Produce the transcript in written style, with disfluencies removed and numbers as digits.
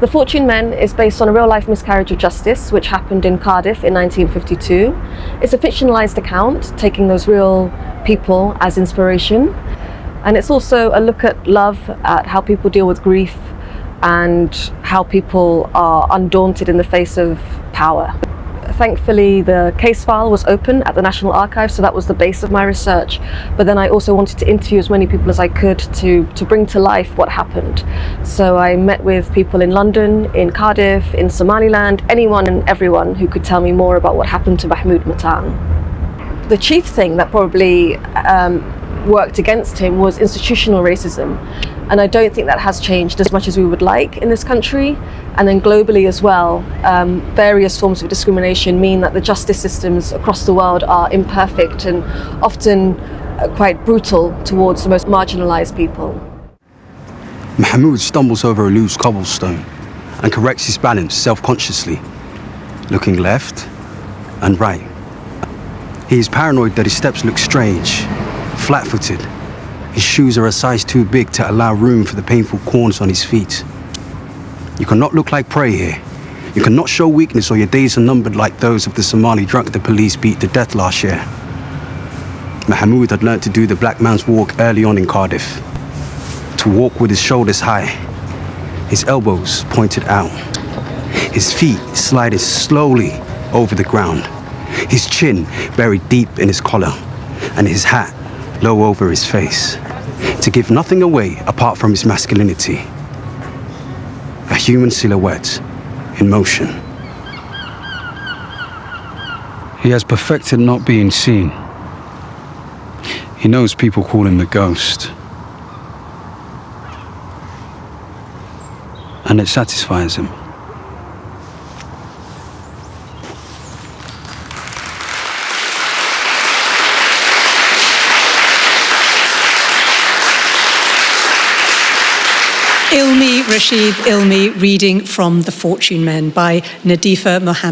The Fortune Men is based on a real-life miscarriage of justice which happened in Cardiff in 1952. It's a fictionalized account, taking those real people as inspiration. And it's also a look at love, at how people deal with grief, and how people are undaunted in the face of power. Thankfully, the case file was open at the National Archives, so that was the base of my research. But then I also wanted to interview as many people as I could to bring to life what happened. So I met with people in London, in Cardiff, in Somaliland, anyone and everyone who could tell me more about what happened to Mahmoud Matan. The chief thing that probably worked against him was institutional racism. And I don't think that has changed as much as we would like in this country. And then globally as well, various forms of discrimination mean that the justice systems across the world are imperfect and often quite brutal towards the most marginalized people. Mahmoud stumbles over a loose cobblestone and corrects his balance self-consciously, looking left and right. He is paranoid that his steps look strange, flat-footed. His shoes are a size too big to allow room for the painful corns on his feet. You cannot look like prey here. You cannot show weakness, or your days are numbered like those of the Somali drunk the police beat to death last year. Mahmoud had learnt to do the black man's walk early on in Cardiff. To walk with his shoulders high, his elbows pointed out, his feet sliding slowly over the ground, his chin buried deep in his collar, and his hat low over his face, to give nothing away apart from his masculinity. A human silhouette in motion. He has perfected not being seen. He knows people call him the ghost. And it satisfies him. Rashid Ilmi reading from The Fortune Men by NADIIFO Mohammed.